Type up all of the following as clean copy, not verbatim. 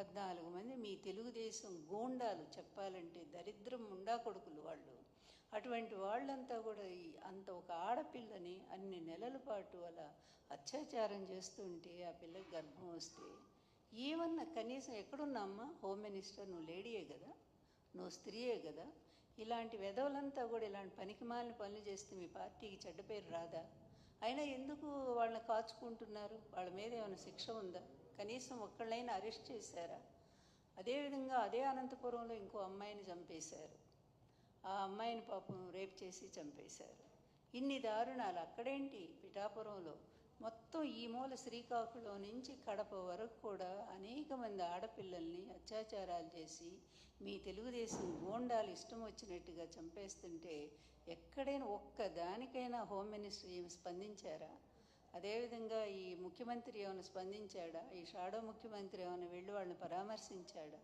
14 మంది మీ తెలుగుదేశం గూండాలు, చెప్పాలంటే దరిద్రం ముండా కొడుకులు వాళ్ళు. అటువంటి వాళ్ళంతా కూడా అంత ఒక ఆడపిల్లని అన్ని నెలల పాటు అలా అత్యాచారం చేస్తుంటే ఆ పిల్లకి గర్భం వస్తే ఏమన్నా కనీసం ఎక్కడున్నామ్మా? హోమ్ మినిస్టర్, నువ్వు లేడీయే కదా, నువ్వు స్త్రీయే కదా. ఇలాంటి వెధవలంతా కూడా ఇలాంటి పనికిమాలిన పనులు చేస్తే మీ పార్టీకి చెడ్డ పేరు రాదా? అయినా ఎందుకు వాళ్ళని కాచుకుంటున్నారు? వాళ్ళ మీద ఏమైనా శిక్ష ఉందా? కనీసం ఒక్కళ్ళైనా అరెస్ట్ చేశారా? అదేవిధంగా అదే అనంతపురంలో ఇంకో అమ్మాయిని చంపేశారు. ఆ అమ్మాయిని పాపం రేప్ చేసి చంపేశారు. ఇన్ని దారుణాలు అక్కడేంటి, పిఠాపురంలో మొత్తం ఈ మూల శ్రీకాకుళం నుంచి కడప వరకు కూడా అనేక మంది ఆడపిల్లల్ని అత్యాచారాలు చేసి మీ తెలుగుదేశం గూండాలు ఇష్టం వచ్చినట్టుగా చంపేస్తుంటే ఎక్కడైనా ఒక్కదానికైనా హోమ్ మినిస్టర్ ఏమి స్పందించారా? అదేవిధంగా ఈ ముఖ్యమంత్రి ఏమైనా స్పందించాడా? ఈ షాడో ముఖ్యమంత్రి ఏమైనా వెళ్ళి వాళ్ళని పరామర్శించాడా?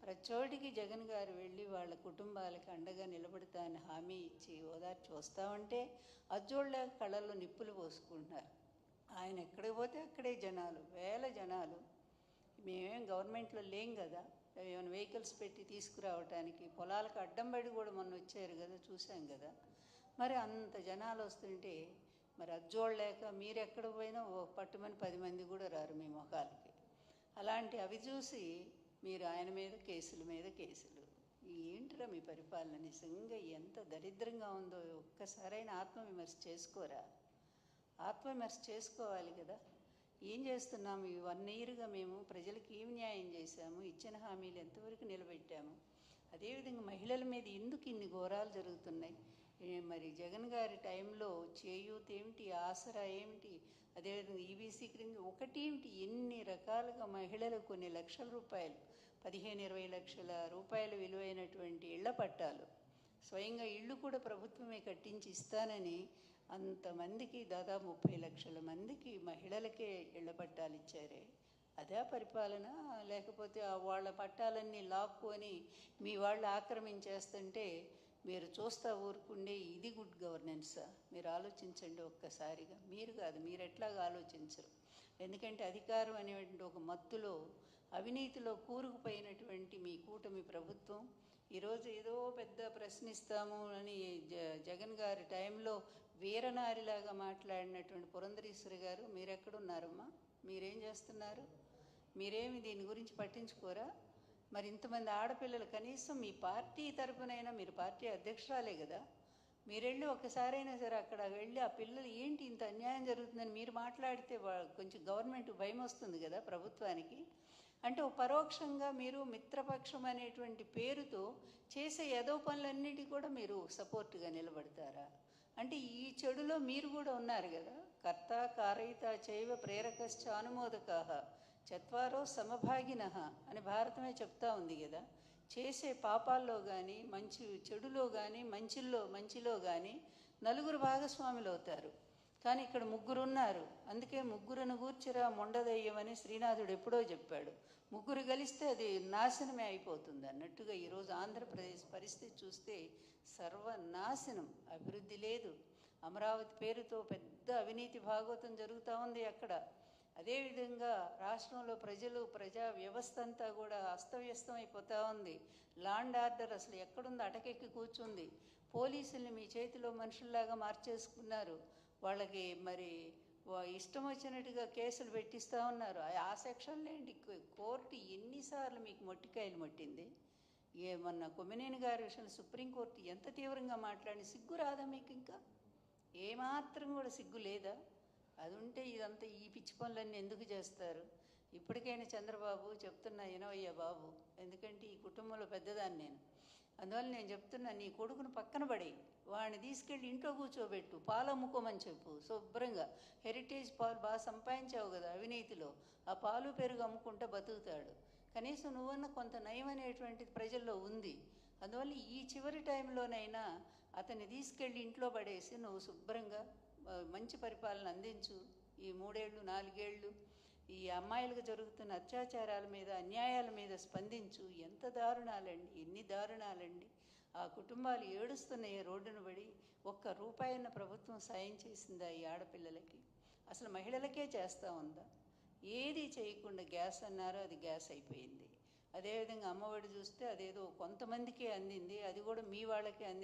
ప్రచోటికి జగన్ గారు వెళ్ళి వాళ్ళ కుటుంబాలకు అండగా నిలబడతా అని హామీ ఇచ్చి ఓదార్చి వస్తామంటే అజ్జోళ్ళ కళ్ళల్లో నిప్పులు పోసుకుంటున్నారు. ఆయన ఎక్కడికి పోతే అక్కడే జనాలు, వేల జనాలు. మేమేం గవర్నమెంట్లో లేం కదా, ఏమైనా వెహికల్స్ పెట్టి తీసుకురావటానికి. పొలాలకు అడ్డం పడి కూడా మొన్న వచ్చారు కదా, చూసాం కదా. మరి అంత జనాలు వస్తుంటే మరి అజ్జోళ్ళలేక మీరు ఎక్కడ పోయినా పట్టుమని 10 మంది కూడా రారు మీ మొఖాలకి. అలాంటి అవి చూసి మీరు ఆయన మీద కేసుల మీద కేసులు. ఏంటిరా మీ పరిపాలన? నిజంగా ఎంత దరిద్రంగా ఉందో ఒక్కసారైనా ఆత్మవిమర్శ చేసుకోరా? ఆత్మవిమర్శ చేసుకోవాలి కదా. ఏం చేస్తున్నాము? ఈ 1 ఇయర్గా మేము ప్రజలకు ఏం న్యాయం చేశాము? ఇచ్చిన హామీలు ఎంతవరకు నిలబెట్టాము? అదేవిధంగా మహిళల మీద ఎందుకు ఇన్ని ఘోరాలు జరుగుతున్నాయి? మరి జగన్ గారి టైంలో చేయూత ఏమిటి, ఆసరా ఏమిటి, అదేవిధంగా ఈబీసీ క్రింద ఒకటేమిటి, ఎన్ని రకాలుగా మహిళలకు కొన్ని లక్షల రూపాయలు, 15-20 లక్షల రూపాయల విలువైనటువంటి ఇళ్ల పట్టాలు, స్వయంగా ఇళ్ళు కూడా ప్రభుత్వమే కట్టించి ఇస్తానని అంతమందికి, దాదాపు 30 లక్షల మందికి మహిళలకే ఇళ్ల పట్టాలు ఇచ్చారే. అదే పరిపాలన? లేకపోతే వాళ్ళ పట్టాలన్నీ లాక్కొని మీ వాళ్ళు ఆక్రమించేస్తుంటే మీరు చూస్తా ఊరుకుండే ఇది గుడ్ గవర్నెన్సా? మీరు ఆలోచించండి ఒక్కసారిగా. మీరు కాదు, మీరు ఎట్లాగా ఆలోచించరు. ఎందుకంటే అధికారం అనేటువంటి ఒక మత్తులో, అవినీతిలో కూరుకుపోయినటువంటి మీ కూటమి ప్రభుత్వం ఈరోజు ఏదో పెద్ద ప్రశ్నిస్తాము అని జగన్ గారి టైంలో వీరనారిలాగా మాట్లాడినటువంటి పురంధరేశ్వరి గారు మీరెక్కడున్నారమ్మా? మీరేం చేస్తున్నారు? మీరేమి దీని గురించి పట్టించుకోరా? మరి ఇంతమంది ఆడపిల్లలు కనీసం మీ పార్టీ తరపునైనా, మీరు పార్టీ అధ్యక్షురాలే కదా, మీరెళ్ళి ఒకసారైనా సరే అక్కడ వెళ్ళి ఆ పిల్లలు ఏంటి ఇంత అన్యాయం జరుగుతుందని మీరు మాట్లాడితే కొంచెం గవర్నమెంట్ భయం వస్తుంది కదా ప్రభుత్వానికి. అంటే పరోక్షంగా మీరు మిత్రపక్షం అనేటువంటి పేరుతో చేసే ఏదో పనులన్నిటి కూడా మీరు సపోర్ట్గా నిలబడతారా? అంటే ఈ చెడులో మీరు కూడా ఉన్నారు కదా. కర్త కారయిత చైవ ప్రేరకశ్చ అనుమోదకాః చత్వారో సమభాగినః అని భారతమే చెప్తా ఉంది కదా. చేసే పాపాల్లో కానీ, చెడులో కానీ, మంచిలో కానీ నలుగురు భాగస్వాములు అవుతారు. కానీ ఇక్కడ 3 ఉన్నారు. అందుకే 3ను గూర్చిరా మొండదయ్యమని శ్రీనాథుడు ఎప్పుడో చెప్పాడు. 3 కలిస్తే అది నాశనమే అయిపోతుంది అన్నట్టుగా ఈరోజు ఆంధ్రప్రదేశ్ పరిస్థితి చూస్తే సర్వనాశనం. అభివృద్ధి లేదు. అమరావతి పేరుతో పెద్ద అవినీతి భాగవతం జరుగుతూ ఉంది అక్కడ. అదేవిధంగా రాష్ట్రంలో ప్రజా వ్యవస్థ అంతా కూడా అస్తవ్యస్తం అయిపోతూ ఉంది. లాండ్ ఆర్డర్ అసలు ఎక్కడుందో అటకెక్కి కూర్చుంది. పోలీసుల్ని మీ చేతిలో మనుషుల్లాగా మార్చేసుకున్నారు. వాళ్ళకి మరి ఇష్టం వచ్చినట్టుగా కేసులు పెట్టిస్తూ ఉన్నారు. ఆ సెక్షన్లు ఏంటి? కోర్టు ఎన్నిసార్లు మీకు మొట్టికాయలు మొట్టింది? మొన్న కొమ్మినేని గారి విషయంలో సుప్రీంకోర్టు ఎంత తీవ్రంగా మాట్లాడి, సిగ్గు రాదా మీకు? ఇంకా ఏమాత్రం కూడా సిగ్గు లేదా? అది ఉంటే ఇదంతా ఈ పిచ్చి పనులన్నీ ఎందుకు చేస్తారు? ఇప్పటికైనా చంద్రబాబు చెప్తున్నా, వినవయ్యా బాబు, ఎందుకంటే ఈ కుటుంబంలో పెద్దదాన్ని నేను. అందువల్ల నేను చెప్తున్నా, నీ కొడుకును పక్కన పడి వాడిని తీసుకెళ్ళి ఇంట్లో కూర్చోబెట్టు, పాలు అమ్ముకోమని చెప్పు శుభ్రంగా. హెరిటేజ్ పాలు బాగా సంపాదించావు కదా అవినీతిలో, ఆ పాలు పెరుగు అమ్ముకుంటే బతుకుతాడు. కనీసం నువ్వన్న కొంత నయం అనేటువంటిది ప్రజల్లో ఉంది. అందువల్ల ఈ చివరి టైంలోనైనా అతన్ని తీసుకెళ్ళి ఇంట్లో పడేసి నువ్వు శుభ్రంగా మంచి పరిపాలన అందించు. ఈ 3 ఏళ్ళు 4 ఏళ్ళు ఈ అమ్మాయిలకు జరుగుతున్న అత్యాచారాల మీద, అన్యాయాల మీద స్పందించు. ఎంత దారుణాలండి, ఎన్ని దారుణాలండి. ఆ కుటుంబాలు ఏడుస్తున్నాయి రోడ్డును పడి. ₹1 ప్రభుత్వం సాయం చేసిందా ఈ ఆడపిల్లలకి? అసలు మహిళలకే చేస్తూ ఉందా? ఏది చేయకుండా గ్యాస్ అన్నారు, అది గ్యాస్ అయిపోయింది. అదేవిధంగా అమ్మఒడి చూస్తే అదేదో కొంతమందికే అందింది, అది కూడా మీ వాళ్ళకే అందింది.